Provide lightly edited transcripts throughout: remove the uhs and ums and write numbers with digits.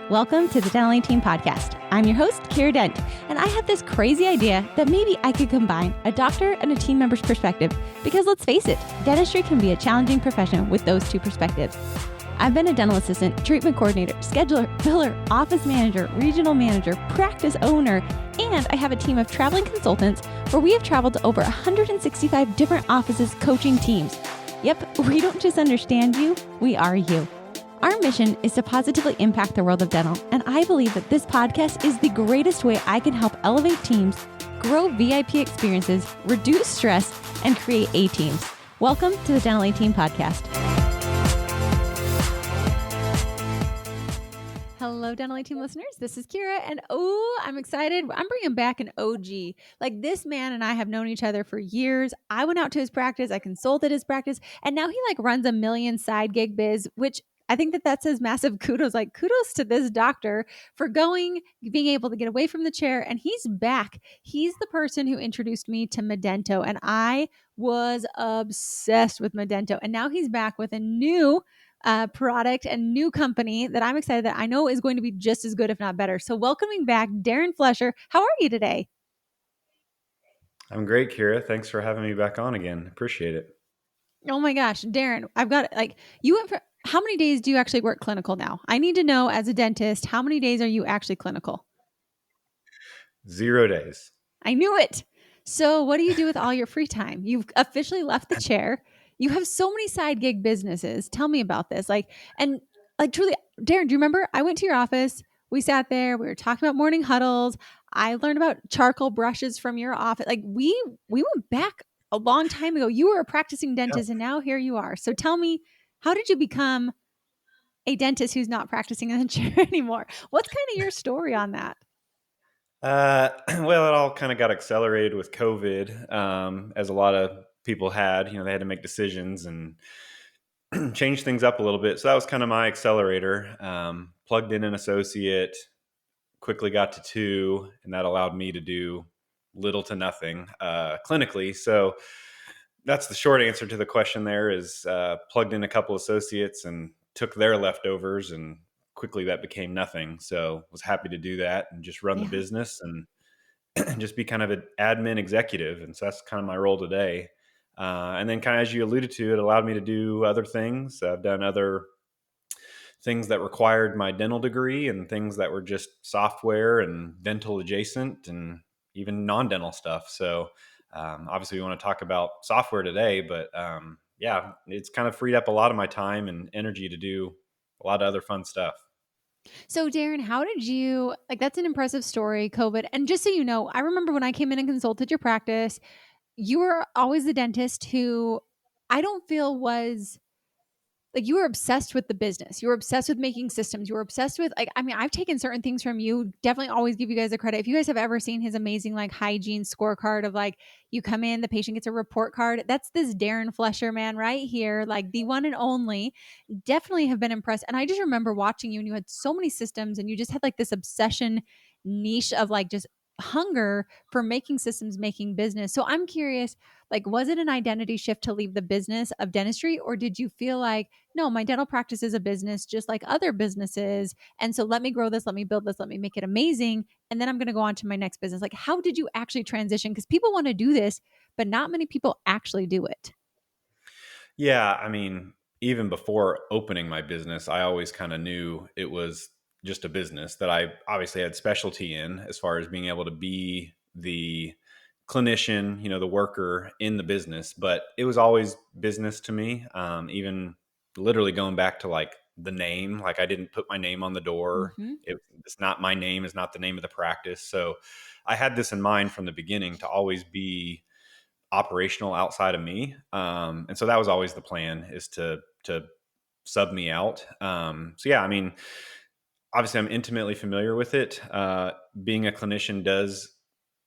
Welcome to the Dental Team Podcast. I'm your host, Kiera Dent, and I have this crazy idea that maybe I could combine a doctor and a team member's perspective because let's face it, dentistry can be a challenging profession with those two perspectives. I've been a dental assistant, treatment coordinator, scheduler, biller, office manager, regional manager, practice owner, and I have a team of traveling consultants where we have traveled to over 165 different offices coaching teams. Yep, we don't just understand you, we are you. Our mission is to positively impact the world of dental, and I believe that this podcast is the greatest way I can help elevate teams, grow VIP experiences, reduce stress, and create A-teams. Welcome to the Dental Team Podcast. Hello, Dental Team listeners. This is Kiera, and I'm excited. I'm bringing back an OG. Like, this man and I have known each other for years. I went out to his practice. I consulted his practice, and now he runs a million side gig biz, which I think that says massive kudos. Kudos to this doctor for being able to get away from the chair, and he's back. He's the person who introduced me to Modento, and I was obsessed with Modento, and now he's back with a new product and new company that I'm excited that I know is going to be just as good, if not better. So welcoming back Deren Flesher. How are you today? I'm great, Kiera. Thanks for having me back on again. Appreciate it. Oh my gosh, Deren, I've got you went for how many days do you actually work clinical now? I need to know as a dentist, how many days are you actually clinical? 0 days. I knew it. So what do you do with all your free time? You've officially left the chair. You have so many side gig businesses. Tell me about this. Truly, Deren, do you remember? I went to your office. We sat there. We were talking about morning huddles. I learned about charcoal brushes from your office. We went back a long time ago. You were a practicing dentist, and now here you are. So tell me, how did you become a dentist who's not practicing in the chair anymore? What's kind of your story on that? Well, it all kind of got accelerated with COVID, as a lot of people had. They had to make decisions and change things up a little bit. So that was kind of my accelerator. Plugged in an associate, quickly got to 2, and that allowed me to do little to nothing clinically. So that's the short answer to the question there is plugged in a couple associates and took their leftovers, and quickly that became nothing. So was happy to do that and just run the business and just be kind of an admin executive. And so that's kind of my role today. And then kind of, as you alluded to, it allowed me to do other things. I've done other things that required my dental degree and things that were just software and dental adjacent and even non-dental stuff. So obviously we want to talk about software today, but yeah, it's kind of freed up a lot of my time and energy to do a lot of other fun stuff. So Deren, how did you, that's an impressive story, COVID. And just so you know, I remember when I came in and consulted your practice, you were always the dentist who I don't feel was you were obsessed with the business. You were obsessed with making systems. You were obsessed with I've taken certain things from you. Definitely always give you guys the credit. If you guys have ever seen his amazing hygiene scorecard of you come in, the patient gets a report card. That's this Deren Flesher man right here, the one and only. Definitely have been impressed. And I just remember watching you, and you had so many systems, and you just had this obsession niche of just hunger for making systems, making business. So I'm curious, was it an identity shift to leave the business of dentistry, or did you feel no, my dental practice is a business just like other businesses, and so let me grow this, let me build this, let me make it amazing, and then I'm going to go on to my next business? How did you actually transition? Because people want to do this, but not many people actually do it. Yeah, even before opening my business, I always kind of knew it was just a business that I obviously had specialty in, as far as being able to be the clinician, the worker in the business. But it was always business to me. Even literally going back to the name, I didn't put my name on the door. Mm-hmm. It's not my name, is not the name of the practice. So I had this in mind from the beginning to always be operational outside of me. And so that was always the plan, is to sub me out. So yeah, obviously I'm intimately familiar with it. Being a clinician does,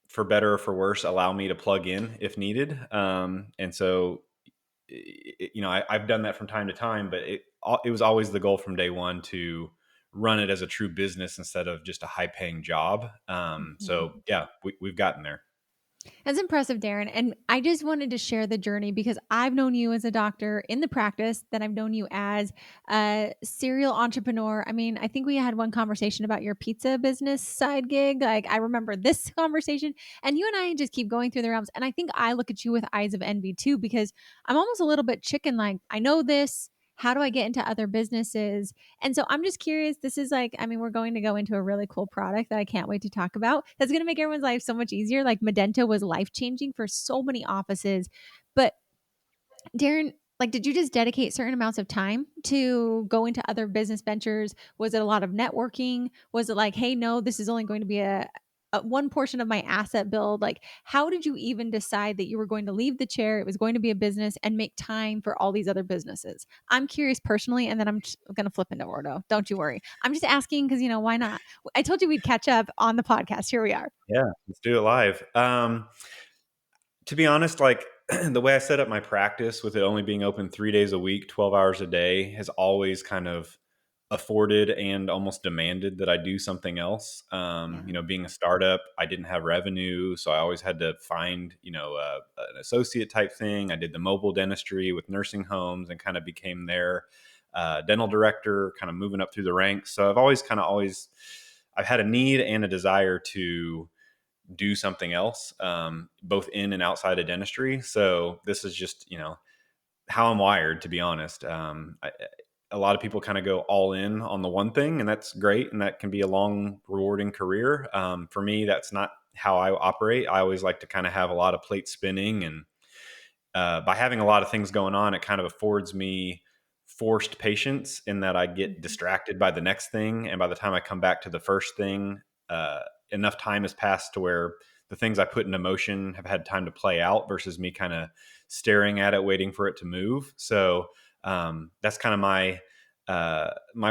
for better or for worse, allow me to plug in if needed. And so, I've done that from time to time, but it was always the goal from day one to run it as a true business instead of just a high paying job. So yeah, we've gotten there. That's impressive, Darren. And I just wanted to share the journey because I've known you as a doctor in the practice, then I've known you as a serial entrepreneur. I mean, I think we had one conversation about your pizza business side gig. Like, I remember this conversation, and you and I just keep going through the realms. And I think I look at you with eyes of envy too, because I'm almost a little bit chicken like, I know this. How do I get into other businesses? And so I'm just curious. This is like, I mean, we're going to go into a really cool product that I can't wait to talk about. That's going to make everyone's life so much easier. Like Modento was life changing for so many offices. But Darren, like, did you just dedicate certain amounts of time to go into other business ventures? Was it a lot of networking? Was it like, hey, no, this is only going to be a one portion of my asset build? Like, how did you even decide that you were going to leave the chair? It was going to be a business and make time for all these other businesses. I'm curious personally, and then I'm going to flip into Ordo. Don't you worry. I'm just asking because, why not? I told you we'd catch up on the podcast. Here we are. Yeah, let's do it live. To be honest, like the way I set up my practice with it only being open 3 days a week, 12 hours a day has always kind of afforded and almost demanded that I do something else. Yeah. Being a startup, I didn't have revenue. So I always had to find, an associate type thing. I did the mobile dentistry with nursing homes and kind of became their dental director, kind of moving up through the ranks. So I've had a need and a desire to do something else, both in and outside of dentistry. So this is just, how I'm wired, to be honest. A lot of people kind of go all in on the one thing, and that's great. And that can be a long, rewarding career. For me, that's not how I operate. I always like to kind of have a lot of plates spinning, and by having a lot of things going on, it kind of affords me forced patience in that I get Mhm. distracted by the next thing. And by the time I come back to the first thing, enough time has passed to where the things I put into motion have had time to play out versus me kind of staring at it, waiting for it to move. So that's kind of my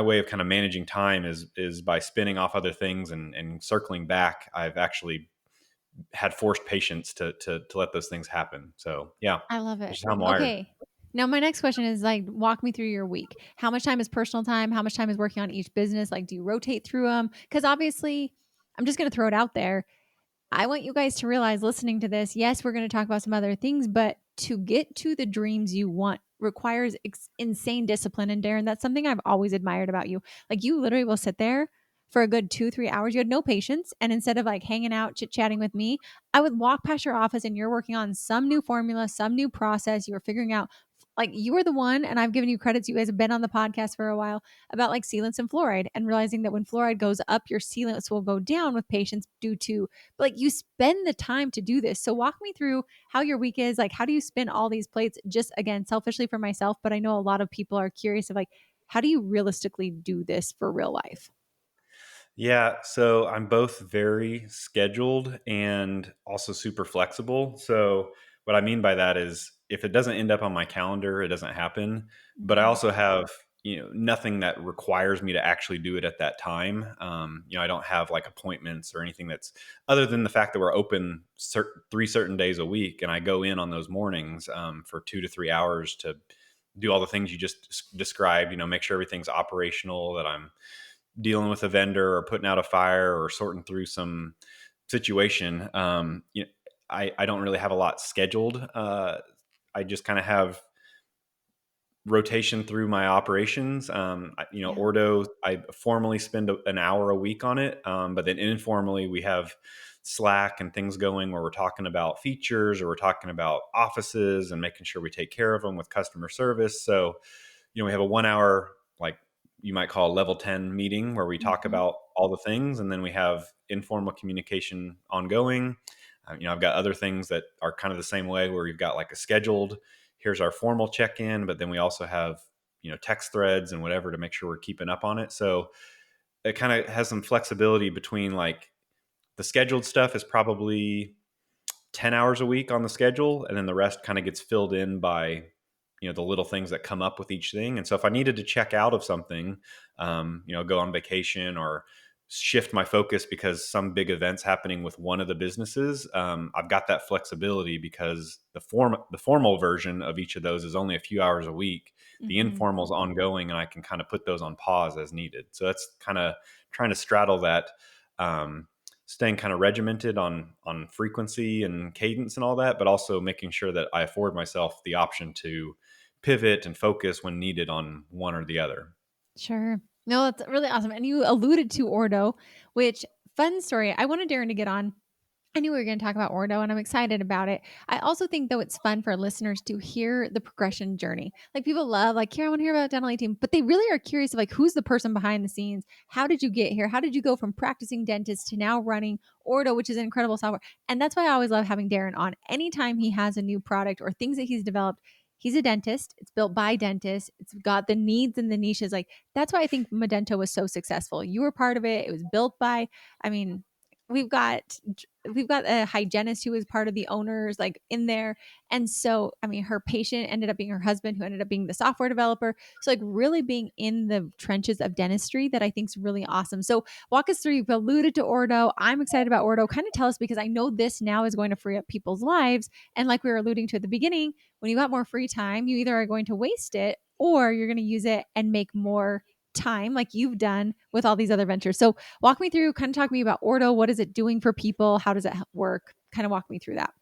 way of kind of managing time is by spinning off other things and circling back. I've actually had forced patience to let those things happen. So yeah, I love it. that's just how I'm wired. Okay. Now my next question is like walk me through your week. How much time is personal time? How much time is working on each business? Like do you rotate through them? Cuz obviously I'm just going to throw it out there. I want you guys to realize listening to this, yes, we're going to talk about some other things, but to get to the dreams you want requires insane discipline. And Darren, that's something I've always admired about you. Like you literally will sit there for a good 2, 3 hours. You had no patience. And instead of like hanging out, chit chatting with me, I would walk past your office and you're working on some new formula, some new process. You were figuring out like you were the one, and I've given you credits. You guys have been on the podcast for a while about like sealants and fluoride and realizing that when fluoride goes up, your sealants will go down with patients due to but like you spend the time to do this. So walk me through how your week is. Like, how do you spin all these plates? Just again, selfishly for myself, but I know a lot of people are curious of like, how do you realistically do this for real life? Yeah, so I'm both very scheduled and also super flexible. So what I mean by that is if it doesn't end up on my calendar, it doesn't happen. But I Mhm. also have, nothing that requires me to actually do it at that time. I don't have like appointments or anything that's other than the fact that we're open 3 certain days a week, and I go in on those mornings for 2 to 3 hours to do all the things you just described. Make sure everything's operational, that I'm dealing with a vendor or putting out a fire or sorting through some situation. I don't really have a lot scheduled. I just kind of have rotation through my operations. Yeah. Ordo, I formally spend an hour a week on it, but then informally we have Slack and things going where we're talking about features or we're talking about offices and making sure we take care of them with customer service. So, we have a 1 hour, like you might call a level 10 meeting where we talk Mhm. about all the things. And then we have informal communication ongoing. I've got other things that are kind of the same way where we've got like a scheduled, here's our formal check-in, but then we also have, text threads and whatever to make sure we're keeping up on it. So it kind of has some flexibility between like the scheduled stuff is probably 10 hours a week on the schedule, and then the rest kind of gets filled in by the little things that come up with each thing. And so if I needed to check out of something, go on vacation or shift my focus because some big events happening with one of the businesses, I've got that flexibility because the formal version of each of those is only a few hours a week. The Mhm. informal is ongoing, and I can kind of put those on pause as needed. So that's kind of trying to straddle that um, staying kind of regimented on frequency and cadence and all that, but also making sure that I afford myself the option to pivot and focus when needed on one or the other. Sure. No, that's really awesome. And you alluded to Ordo, which fun story. I wanted Darren to get on. I knew we were going to talk about Ordo and I'm excited about it. I also think though it's fun for listeners to hear the progression journey. Like people love like, here, I want to hear about dental 18, but they really are curious of like, who's the person behind the scenes? How did you get here? How did you go from practicing dentist to now running Ordo, which is an incredible software? And that's why I always love having Darren on. Anytime he has a new product or things that he's developed, he's a dentist. It's built by dentists. It's got the needs and the niches. Like that's why I think Modento was so successful. You were part of it. It was built by, I mean, we've got we've got a hygienist who was part of the owners like in there. And so I mean her patient ended up being her husband who ended up being the software developer. So like really being in the trenches of dentistry that I think is really awesome. So walk us through, you've alluded to Ordo. I'm excited about Ordo. Kind of tell us because I know this now is going to free up people's lives. And like we were alluding to at the beginning, when you got more free time, you either are going to waste it or you're going to use it and make more time like you've done with all these other ventures. So walk me through, kind of talk to me about Ordo. What is it doing for people? How does it work? Kind of walk me through that.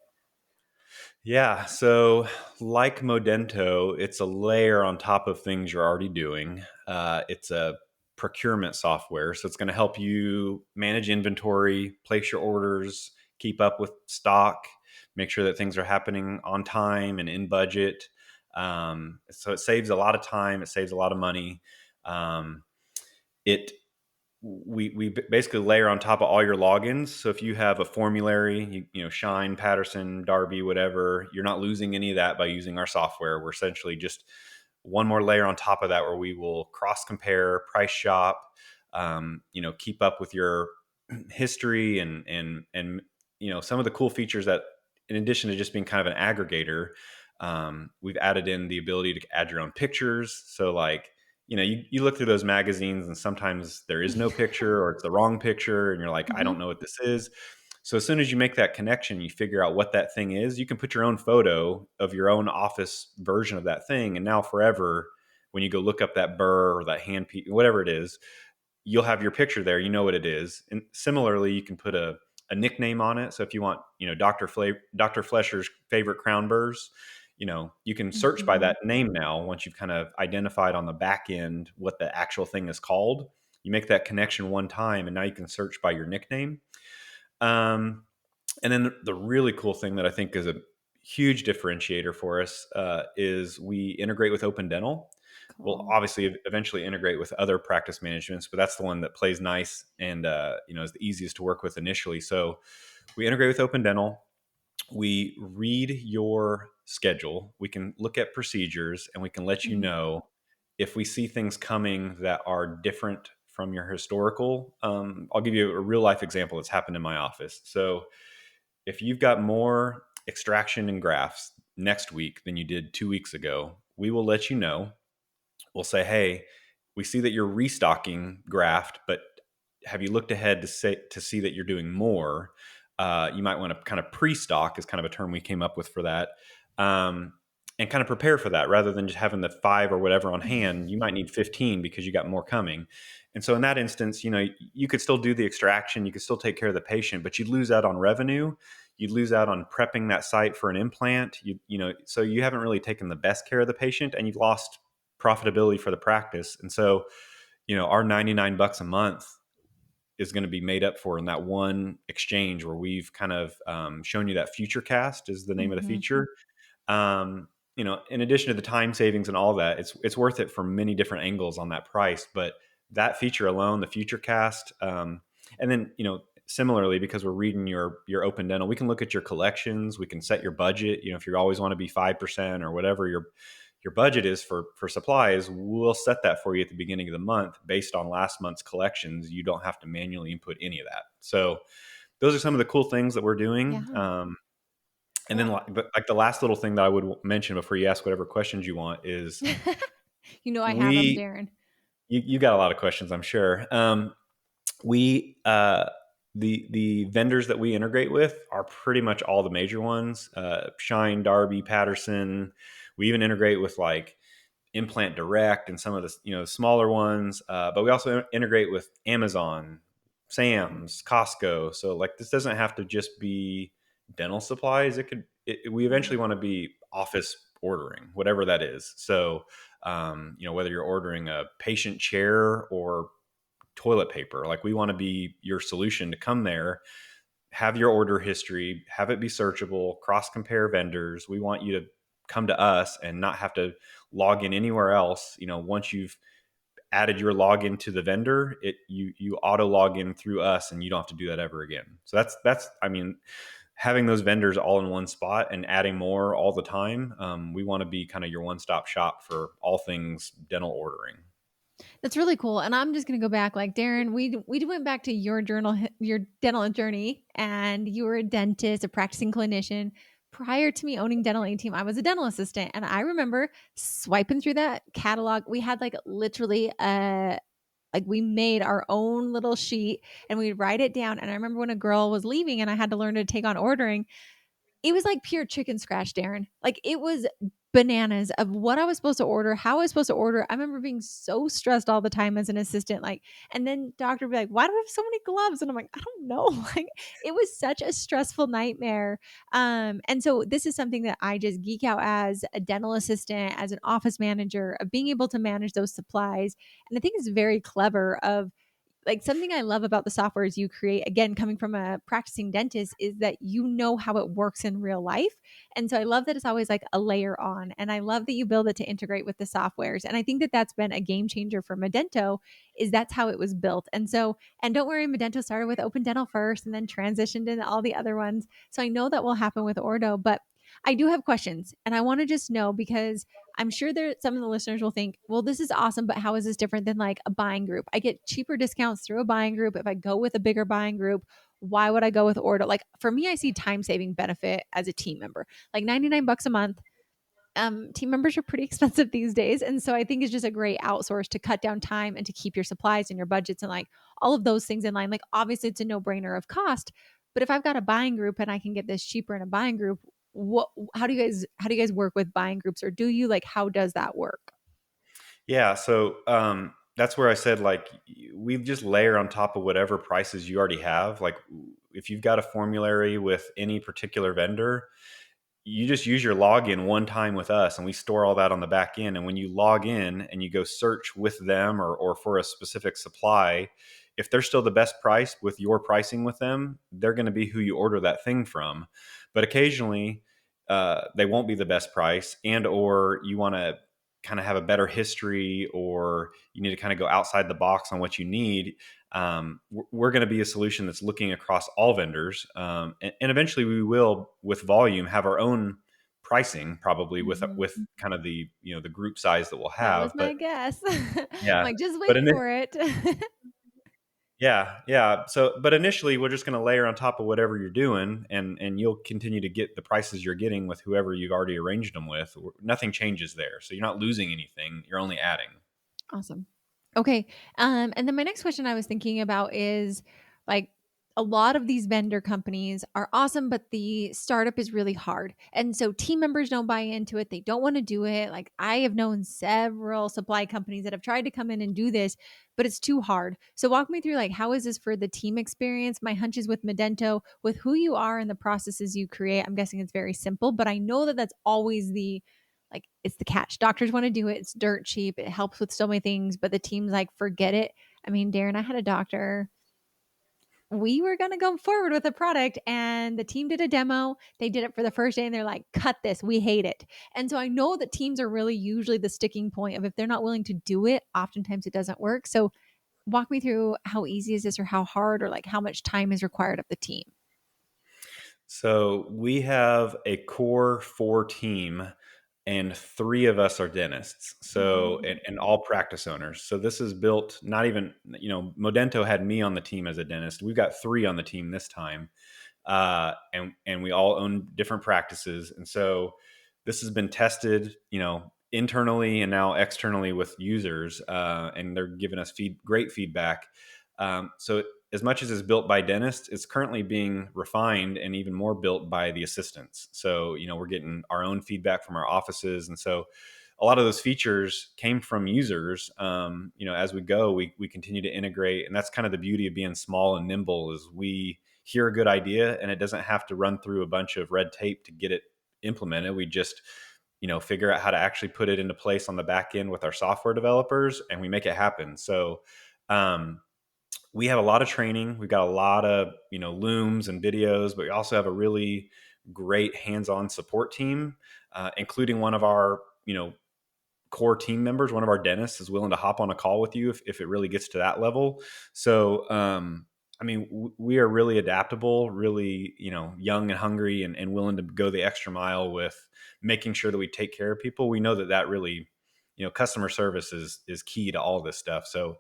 Yeah. So, like Modento, it's a layer on top of things you're already doing. It's a procurement software. So, it's going to help you manage inventory, place your orders, keep up with stock, make sure that things are happening on time and in budget. So, it saves a lot of time, it saves a lot of money. Um, it we basically layer on top of all your logins. So if you have a formulary, you know, Shine, Patterson, Darby, whatever, you're not losing any of that by using our software. We're essentially just one more layer on top of that where we will cross compare, price shop, you know, keep up with your history and you know, some of the cool features that in addition to just being kind of an aggregator, we've added in the ability to add your own pictures. So like, you know, you look through those magazines and sometimes there is no picture or it's the wrong picture and you're like, I don't Mm-hmm. know what this is. So as soon as you make that connection, you figure out what that thing is, you can put your own photo of your own office version of that thing. And now forever, when you go look up that burr or that handpiece, whatever it is, you'll have your picture there. You know what it is. And similarly, you can put a nickname on it. So if you want, you know, Dr. Flesher's favorite crown burrs, you know, you can search by Mm-hmm. that name now once you've kind of identified on the back end what the actual thing is called. You make that connection one time and now you can search by your nickname. Um, and then the really cool thing that I think is a huge differentiator for us is we integrate with Open Dental. We'll Cool. obviously eventually integrate with other practice managements, but that's the one that plays nice and you know, is the easiest to work with initially. So we integrate with Open Dental. We read your schedule. We can look at procedures, and we can let you Mm-hmm. know if we see things coming that are different from your historical. I'll give you a real life example that's happened in my office. So if you've got more extraction and grafts next week than you did 2 weeks ago, we will let you know. We'll say, hey, we see that you're restocking graft, but have you looked ahead to see that you're doing more? You might want to kind of pre-stock is kind of a term we came up with for that, um, and kind of prepare for that rather than just having the 5 or whatever on hand. You might need 15 because you got more coming. And so in that instance, you know, you could still do the extraction, you could still take care of the patient, but you'd lose out on revenue. You'd lose out on prepping that site for an implant. You know, so you haven't really taken the best care of the patient, and you've lost profitability for the practice. And so, you know, our $99 a month is going to be made up for in that one exchange where we've kind of shown you that future cast is the name of the Mm-hmm. feature. You know, in addition to the time savings and all that, it's worth it from many different angles on that price. But that feature alone, the future cast, and then you know, similarly, because we're reading your open dental, we can look at your collections, we can set your budget. You know, if you always want to be 5% or whatever your budget is for supplies, we'll set that for you at the beginning of the month based on last month's collections. You don't have to manually input any of that. So those are some of the cool things that we're doing. Yeah. And then Well, like the last little thing that I would mention before you ask whatever questions you want is you know I have them, we Darren. you got a lot of questions, I'm sure. We the vendors that we integrate with are pretty much all the major ones. Shine, Darby, Patterson. We even integrate with like Implant Direct and some of the, you know, smaller ones. But we also integrate with Amazon, Sam's, Costco. So like this doesn't have to just be dental supplies. We eventually want to be office ordering, whatever that is. So, whether you're ordering a patient chair or toilet paper, like we want to be your solution to come there, have your order history, have it be searchable, cross compare vendors. We want you to come to us and not have to log in anywhere else. Once you've added your login to the vendor, you auto log in through us, and you don't have to do that ever again. So that's I mean, having those vendors all in one spot and adding more all the time. We want to be kind of your one stop shop for all things dental ordering. That's really cool. And I'm just going to go back, like, Deren, we went back to your dental journey, and you were a dentist, a practicing clinician. Prior to me owning Dental A Team, I was a dental assistant, and I remember swiping through that catalog. We had like literally we made our own little sheet and we'd write it down. And I remember when a girl was leaving and I had to learn to take on ordering, it was like pure chicken scratch, Deren. Like it was bananas of what I was supposed to order, how I was supposed to order. I remember being so stressed all the time as an assistant. Like, and then doctor would be like, "Why do I have so many gloves?" And I'm like, "I don't know." Like, it was such a stressful nightmare. And so this is something that I just geek out as a dental assistant, as an office manager, of being able to manage those supplies. And I think it's very clever of like something I love about the softwares you create, again, coming from a practicing dentist, is that you know how it works in real life. And so I love that it's always like a layer on. And I love that you build it to integrate with the softwares. And I think that that's been a game changer for Modento, is that's how it was built. And so, and don't worry, Modento started with Open Dental first and then transitioned into all the other ones. So I know that will happen with Ordo, but I do have questions and I want to just know, because I'm sure there some of the listeners will think, well, this is awesome, but how is this different than like a buying group? I get cheaper discounts through a buying group. If I go with a bigger buying group, why would I go with Ordo? Like for me, I see time saving benefit as a team member. Like 99 bucks a month. Team members are pretty expensive these days. And so I think it's just a great outsource to cut down time and to keep your supplies and your budgets and like all of those things in line. Like obviously it's a no brainer of cost, but if I've got a buying group and I can get this cheaper in a buying group, what, how do you guys work with buying groups, or do you, like, how does that work? Yeah, so that's where I said like we just layer on top of whatever prices you already have. Like if you've got a formulary with any particular vendor, you just use your login one time with us and we store all that on the back end. And when you log in and you go search with them or for a specific supply, if they're still the best price with your pricing with them, they're going to be who you order that thing from. But occasionally they won't be the best price, and or you want to kind of have a better history, or you need to kind of go outside the box on what you need. We're going to be a solution that's looking across all vendors, and eventually we will, with volume, have our own pricing, probably with Mhm. kind of the the group size that we'll That was have. But my guess. I'm yeah, like, "Just but wait in for it." yeah. So, but initially, we're just going to layer on top of whatever you're doing, and you'll continue to get the prices you're getting with whoever you've already arranged them with. Nothing changes there, so you're not losing anything. You're only adding. Awesome. Okay. And then my next question I was thinking about is, like, a lot of these vendor companies are awesome, but the startup is really hard. And so team members don't buy into it. They don't want to do it. Like, I have known several supply companies that have tried to come in and do this, but it's too hard. So walk me through, like, how is this for the team experience? My hunch is with Modento, with who you are and the processes you create, I'm guessing it's very simple, but I know that that's always the, like, it's the catch. Doctors want to do it. It's dirt cheap. It helps with so many things, but the team's like, forget it. I mean, Deren, I had a doctor. We were going to go forward with a product and the team did a demo. They did it for the first day and they're like, cut this. We hate it. And so I know that teams are really usually the sticking point of, if they're not willing to do it, oftentimes it doesn't work. So walk me through, how easy is this, or how hard, or like how much time is required of the team? So we have a core four team, and three of us are dentists. So Mhm. and all practice owners. So this is built. Not even Modento had me on the team as a dentist. We've got three on the team this time, and we all own different practices. And so this has been tested, internally and now externally with users, and they're giving us great feedback. So as much as it's built by dentists, it's currently being refined and even more built by the assistants. So we're getting our own feedback from our offices, and so a lot of those features came from users. As we go, we continue to integrate, and that's kind of the beauty of being small and nimble. Is we hear a good idea, and it doesn't have to run through a bunch of red tape to get it implemented. We just figure out how to actually put it into place on the back end with our software developers, and we make it happen. So um, we have a lot of training. We've got a lot of looms and videos, but we also have a really great hands-on support team, including one of our core team members. One of our dentists is willing to hop on a call with you if it really gets to that level. So we are really adaptable, really young and hungry, and willing to go the extra mile with making sure that we take care of people. We know that really customer service is key to all this stuff. So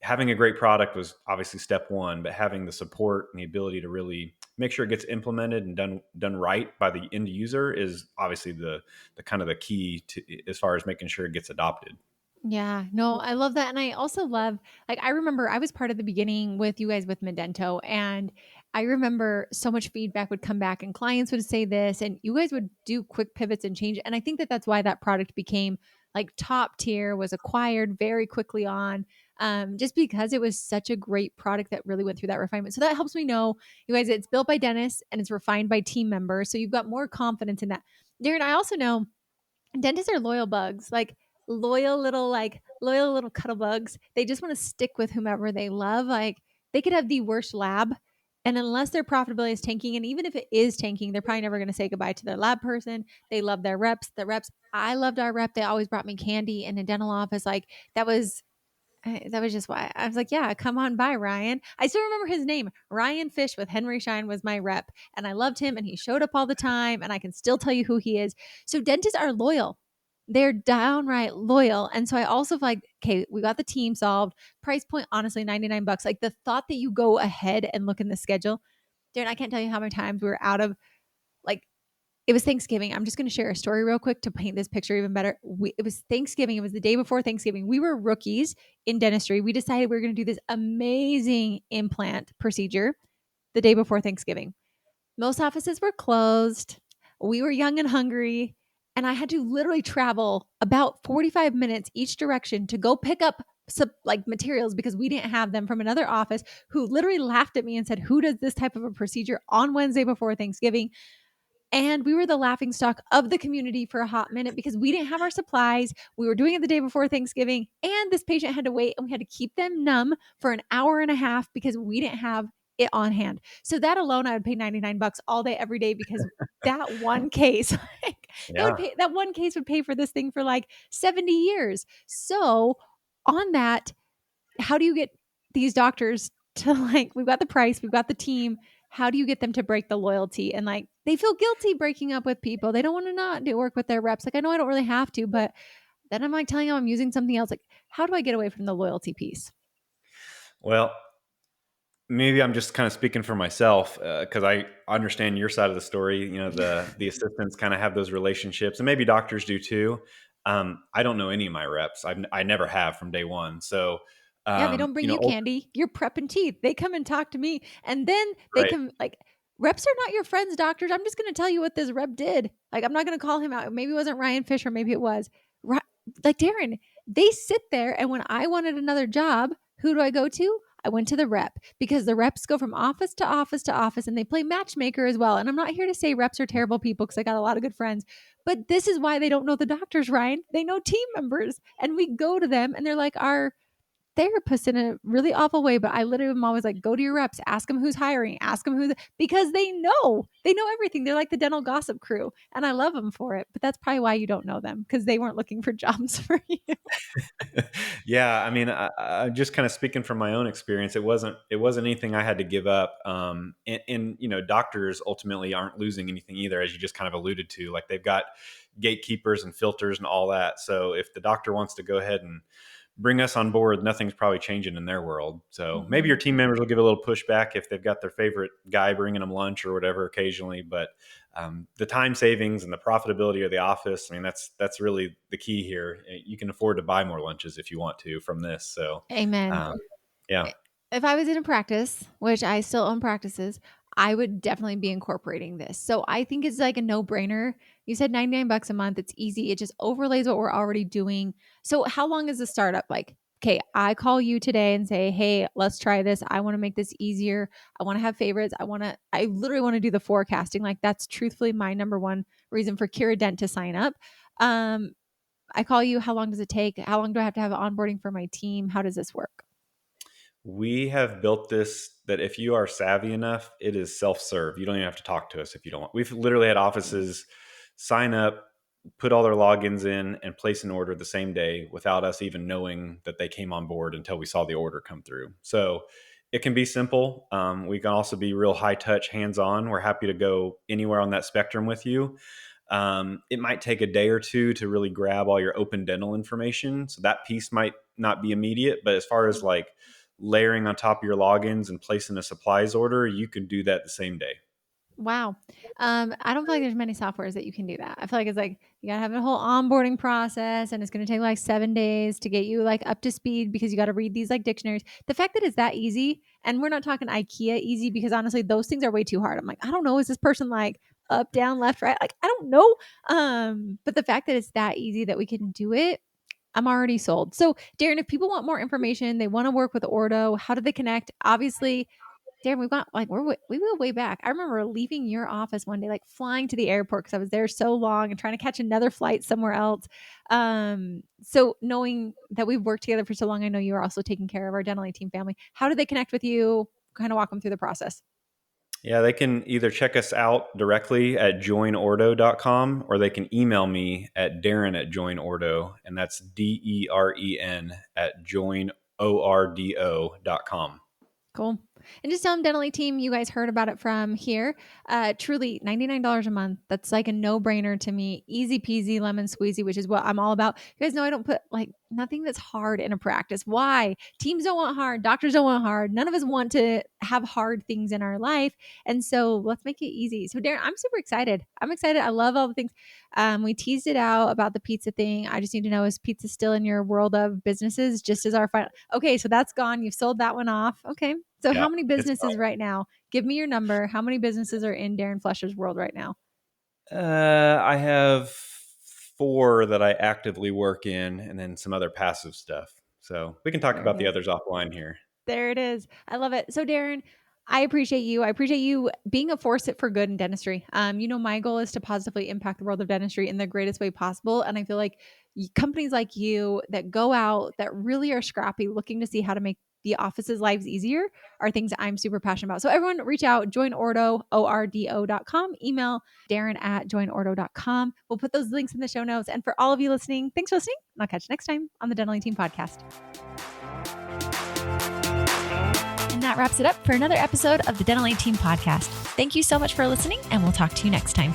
having a great product was obviously step one, but having the support and the ability to really make sure it gets implemented and done right by the end user is obviously the kind of the key to, as far as making sure it gets adopted. Yeah, no, I love that. And I also love, like, I remember I was part of the beginning with you guys with Modento. And I remember so much feedback would come back and clients would say this, and you guys would do quick pivots and change. And I think that that's why that product became like top tier, was acquired very quickly on, just because it was such a great product that really went through that refinement. So that helps me know, you guys, it's built by dentists and it's refined by team members. So you've got more confidence in that. Darren, I also know dentists are loyal bugs, like loyal little cuddle bugs. They just want to stick with whomever they love. Like they could have the worst lab, and unless their profitability is tanking, and even if it is tanking, they're probably never going to say goodbye to their lab person. They love their reps. The reps, I loved our rep. They always brought me candy in a dental office. Like that was just why I was like, yeah, come on by, Ryan. I still remember his name. Ryan Fish with Henry Schein was my rep, and I loved him, and he showed up all the time, and I can still tell you who he is. So dentists are loyal. They're downright loyal. And so I also feel like, okay, we got the team solved. Price point, honestly, $99. Like the thought that you go ahead and look in the schedule. Darren, I can't tell you how many times we were out of, like, it was Thanksgiving. I'm just going to share a story real quick to paint this picture even better. It was Thanksgiving. It was the day before Thanksgiving. We were rookies in dentistry. We decided we were going to do this amazing implant procedure the day before Thanksgiving. Most offices were closed. We were young and hungry. And I had to literally travel about 45 minutes each direction to go pick up some like materials because we didn't have them from another office, who literally laughed at me and said, "Who does this type of a procedure on Wednesday before Thanksgiving?" And we were the laughing stock of the community for a hot minute because we didn't have our supplies. We were doing it the day before Thanksgiving, and this patient had to wait, and we had to keep them numb for an hour and a half because we didn't have it on hand. So that alone, I would pay $99 all day, every day, because that one case, like, Yeah. that one case would pay for this thing for like 70 years. So on that, how do you get these doctors to, like, we've got the price, we've got the team. How do you get them to break the loyalty? And like, they feel guilty breaking up with people. They don't want to not do work with their reps. Like, I know I don't really have to, but then I'm like telling them I'm using something else. Like, how do I get away from the loyalty piece? Well, maybe I'm just kind of speaking for myself because I understand your side of the story. The assistants kind of have those relationships, and maybe doctors do too. I don't know any of my reps. I never have from day one. So, Yeah, they don't bring you ult- candy. You're prepping teeth. They come and talk to me. And then they right. can, like, reps are not your friends, doctors. I'm just going to tell you what this rep did. Like, I'm not going to call him out. Maybe it wasn't Ryan Fisher. Maybe it was. Like, Darren, they sit there. And when I wanted another job, who do I go to? I went to the rep, because the reps go from office to office to office, and they play matchmaker as well. And I'm not here to say reps are terrible people, because I got a lot of good friends. But this is why they don't know the doctors, Ryan. They know team members. And we go to them, and they're like our therapist in a really awful way, but I literally am always like, go to your reps, ask them who's hiring, ask them because they know everything. They're like the dental gossip crew, and I love them for it. But that's probably why you don't know them, because they weren't looking for jobs for you. Yeah, I mean, I'm just kind of speaking from my own experience. It wasn't anything I had to give up. And doctors ultimately aren't losing anything either, as you just kind of alluded to. Like they've got gatekeepers and filters and all that. So if the doctor wants to go ahead and bring us on board, nothing's probably changing in their world. So maybe your Mm-mm. team members will give a little pushback if they've got their favorite guy bringing them lunch or whatever occasionally. But the time savings and the profitability of the office, I mean, that's really the key here. You can afford to buy more lunches if you want to from this. So Amen. um, yeah, If I was in a practice, which I still own practices, I would definitely be incorporating this. So I think it's like a no-brainer. You said 99 bucks a month. It's easy. It just overlays what we're already doing. So how long is the startup? Like, okay, I call you today and say, "Hey, let's try this. I want to make this easier. I want to have favorites. I literally want to do the forecasting. Like that's truthfully my number one reason for Kiera Dent to sign up. Um, I call you. How long does it take? How long do I have to have onboarding for my team? How does this work? We have built this that if you are savvy enough, it is self-serve. You don't even have to talk to us if you don't want. We've literally had offices sign up, put all their logins in, and place an order the same day without us even knowing that they came on board until we saw the order come through. So it can be simple. We can also be real high touch, hands on. We're happy to go anywhere on that spectrum with you. It might take a day or two to really grab all your open dental information. So that piece might not be immediate, but as far as like layering on top of your logins and placing a supplies order, you can do that the same day. Wow. I don't feel like there's many softwares that you can do that. I feel like it's like you gotta have a whole onboarding process and it's gonna take like 7 days to get you like up to speed because you gotta read these like dictionaries. The fact that it's that easy, and we're not talking IKEA easy because honestly, those things are way too hard. I'm like, I don't know, is this person like up, down, left, right? Like, I don't know. But the fact that it's that easy that we can do it, I'm already sold. So, Deren, if people want more information, they want to work with Ordo, how do they connect? Obviously, Darren, we've got like we go way back. I remember leaving your office one day, like flying to the airport because I was there so long and trying to catch another flight somewhere else. So knowing that we've worked together for so long, I know you are also taking care of our dental team family. How do they connect with you? Kind of walk them through the process. Yeah, they can either check us out directly at joinordo.com or they can email me at Deren@joinordo, and that's DEREN at joinordo.com. Cool. And just tell them Dental Team, you guys heard about it from here. Truly $99 a month. That's like a no-brainer to me. Easy peasy lemon squeezy, which is what I'm all about. You guys know I don't put like nothing that's hard in a practice. Why? Teams don't want hard, doctors don't want hard. None of us want to have hard things in our life. And so let's make it easy. So Darren, I'm super excited. I'm excited. I love all the things. We teased it out about the pizza thing. I just need to know, is pizza still in your world of businesses just as our final? Okay, so that's gone. You've sold that one off. Okay. So Yeah, how many it's businesses right now? Give me your number. How many businesses are in Deren Flesher's world right now? I have 4 that I actively work in and then some other passive stuff. So we can talk There it about the is. others offline here. There it is. I love it. So Deren, I appreciate you. I appreciate you being a force for good in dentistry. My goal is to positively impact the world of dentistry in the greatest way possible. And I feel like companies like you that go out, that really are scrappy, looking to see how to make the office's lives easier are things I'm super passionate about. So everyone reach out, join Ordo, ORDO.com, email Deren@joinordo.com. We'll put those links in the show notes. And for all of you listening, thanks for listening. And I'll catch you next time on the Dental Team Podcast. And that wraps it up for another episode of the Dental Team Podcast. Thank you so much for listening, and we'll talk to you next time.